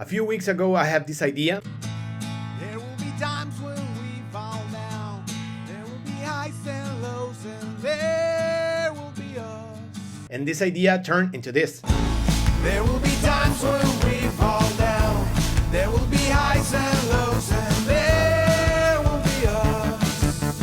A few weeks ago I had this idea. There will be times when we fall down. There will be highs and lows, and there will be us. And this idea turned into this. There will be times when we fall down. There will be highs and lows, and there will be us.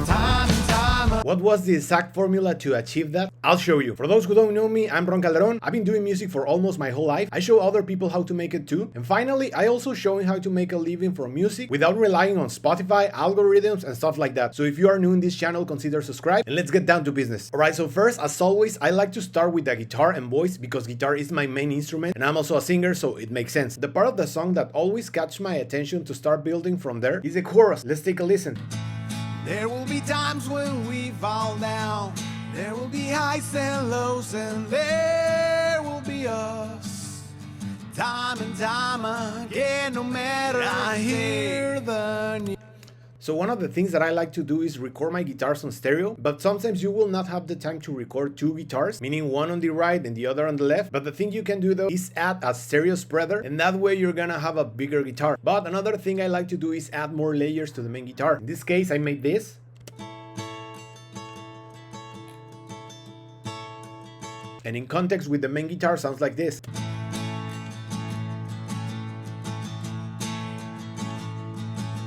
Time and time. What was the exact formula to achieve that? I'll show you. For those who don't know me, I'm Ron Calderon. I've been doing music for almost my whole life. I show other people how to make it too. And finally, I also showing how to make a living from music without relying on Spotify, algorithms, and stuff like that. So if you are new in this channel, consider subscribe and let's get down to business. Alright, so first, as always, I like to start with the guitar and voice because guitar is my main instrument and I'm also a singer, so it makes sense. The part of the song that always catches my attention to start building from there is the chorus. Let's take a listen. There will be times when we fall down. There will be highs and lows, and there will be us. Time and time again, no matter I hear the news. So one of the things that I like to do is record my guitars on stereo, but sometimes you will not have the time to record two guitars, meaning one on the right and the other on the left. But the thing you can do though is add a stereo spreader, and that way you're gonna have a bigger guitar. But another thing I like to do is add more layers to the main guitar. In this case, I made this. And in context with the main guitar sounds like this.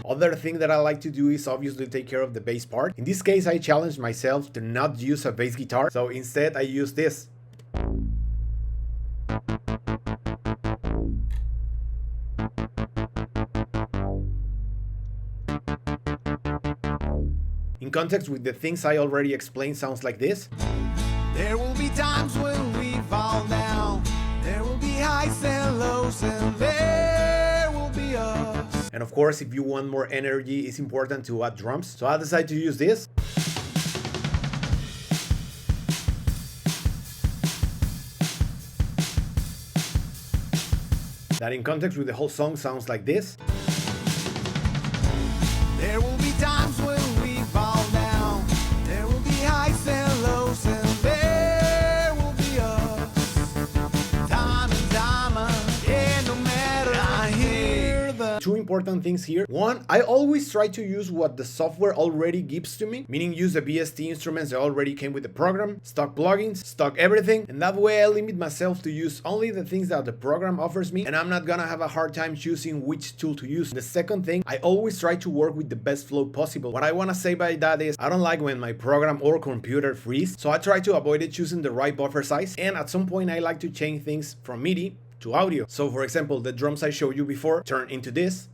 Other thing that I like to do is obviously take care of the bass part. In this case, I challenged myself to not use a bass guitar, so instead I use this. In context with the things I already explained, sounds like this. There will be times when we fall down. There will be highs and lows, and there will be us. And of course, if you want more energy, it's important to add drums. So I decided to use this. That in context with the whole song sounds like this. There will be times when we fall down. There will be highs and lows, and there will be us. Time and time again, no matter I hear the. Two important things here. One, I always try to use what the software already gives to me, meaning use the VST instruments that already came with the program, stock plugins, stock everything, and that way I limit myself to use only the things that the program offers me, and I'm not gonna have a hard time choosing which tool to use. The second thing, I always try to work with the best flow possible. What I wanna say by that is, I don't like when my program or computer freeze, so I try to avoid it choosing the right buffer size, and at some point I like to change things from MIDI to audio. So for example, the drums I showed you before turn into this.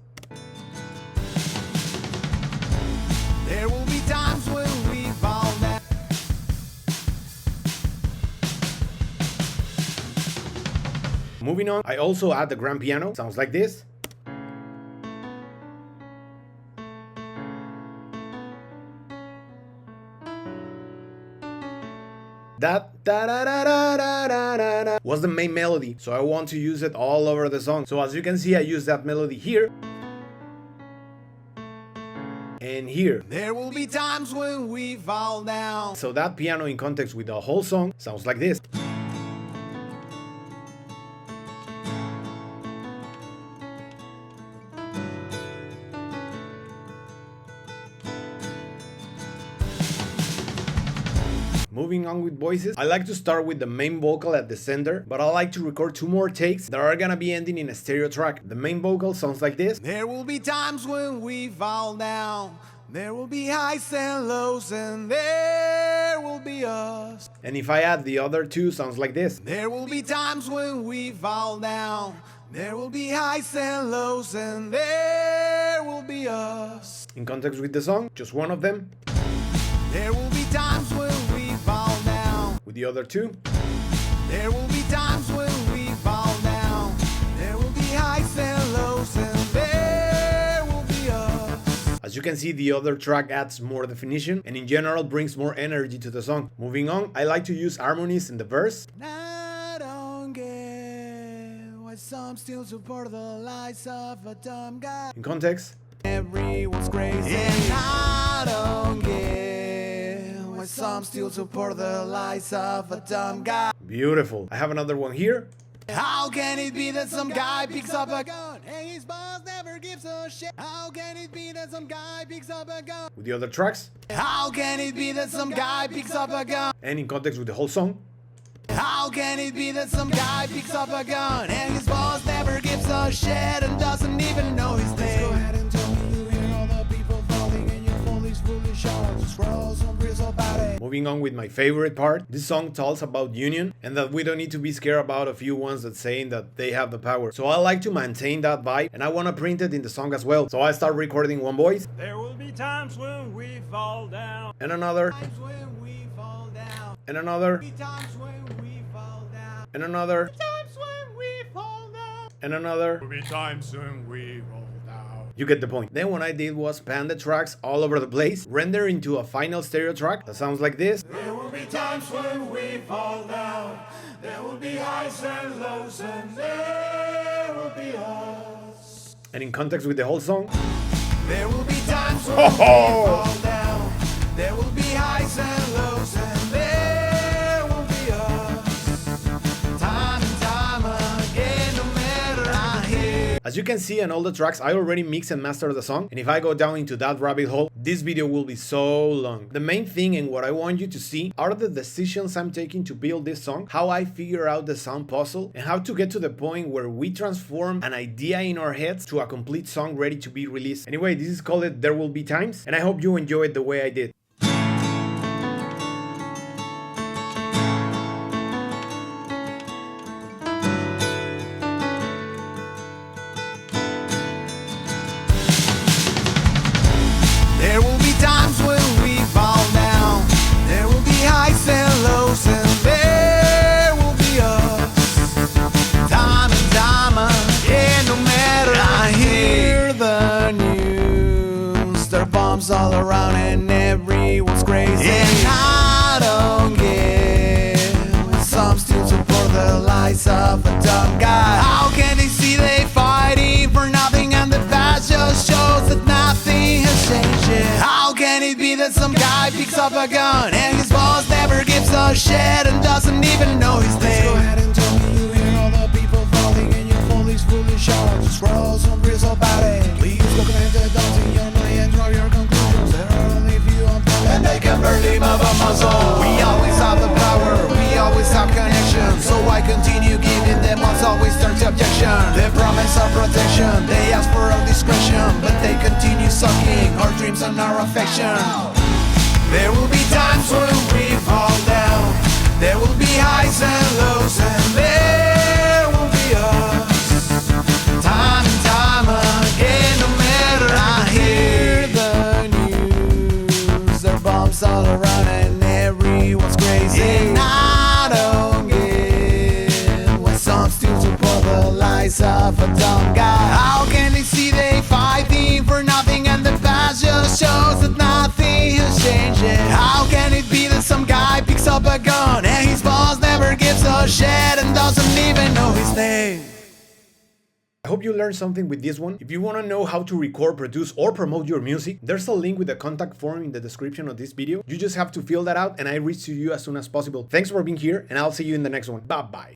There will be times when we fall down. Moving on, I also add the grand piano. Sounds like this. That da da da da da da da da was the main melody, so I want to use it all over the song. So as you can see, I use that melody here and here. There will be times when we fall down. So that piano in context with the whole song sounds like this. Moving on with voices, I like to start with the main vocal at the center, but I like to record two more takes that are gonna be ending in a stereo track. The main vocal sounds like this. There will be times when we fall down. There will be highs and lows, and there will be us. And if I add the other two, sounds like this. There will be times when we fall down. There will be highs and lows, and there will be us. In context with the song, just one of them. There will be times when we fall down. With the other two. There will be times when we fall down. There will be highs and lows, and there will be us. As you can see, the other track adds more definition and in general brings more energy to the song. Moving on, I like to use harmonies in the verse. I don't get why some still support the lies of a dumb guy. In context. Everyone's crazy. And I don't get why some still support the lies of a dumb guy. Beautiful. I have another one here. How can it be that some guy picks up a gun and his boss never gives a shit? How can it be that some guy picks up a gun? With the other tracks, How can it be that some guy picks up a gun? and in context with the whole song. How can it be that some guy picks up a gun and his boss never gives a shit and doesn't even know his name? Go ahead and tell me you hear all the people falling and you fall these foolish showers. Scroll some breeze about it. Moving on with my favorite part, this song talks about union and that we don't need to be scared about a few ones that saying that they have the power. So I like to maintain that vibe and I want to print it in the song as well. So I start recording one voice. There will be times when we fall down. And another. Times when we fall down. And another. Times when we fall down. And another. Times when we fall down. And another. There will be times when we roll down. You get the point. Then what I did was pan the tracks all over the place, render into a final stereo track that sounds like this. There will be times when we fall down. There will be highs and lows, and there will be us. And in context with the whole song. There will be times when we fall down. There will be highs and lows, and there will be us. Time and time again, no matter I hear. As you can see on all the tracks, I already mixed and mastered the song, and if I go down into that rabbit hole, this video will be so long. The main thing and what I want you to see are the decisions I'm taking to build this song, how I figure out the sound puzzle, and how to get to the point where we transform an idea in our heads to a complete song ready to be released. Anyway, this is called There Will Be Times, and I hope you enjoy it the way I did. There will be times when we fall down. There will be highs and lows, and there will be us. Time and time again, no matter I hear the news. There are bombs all around and everyone's crazy. And I don't get some still support the lies of a dumb guy. How can they see they fighting for nothing and the past just shows that nothing has changed? How can it be that some guy picks up a gun and his boss never gives a shit and doesn't even know his name? Go ahead and tell me you hear all the people falling and you fall these foolish showers. Scroll some breeze about it. Please look at the dots in your mind and draw your conclusions. There are only few on them and they can barely move a muscle. We always have the power, we always have connection. So I continue giving them what's always turns to objection. They promise our protection, they ask for our discretion, but they continue sucking our dreams and our affection. There will be times when we fall down. There will be highs and lows, and there will be us. Time and time again, no matter I hear the news. There are bombs all around and everyone's crazy. And I don't get when some still support the lies of a dumb guy. How can they see they fighting for nothing and the past just shows that nothing has changed? How can it be that some guy picks up a gun and his boss never gives a shit and doesn't even know his name? I hope you learned something with this one. If you want to know how to record, produce, or promote your music, there's a link with the contact form in the description of this video. You just have to fill that out and I reach to you as soon as possible. Thanks for being here and I'll see you in the next one. Bye bye.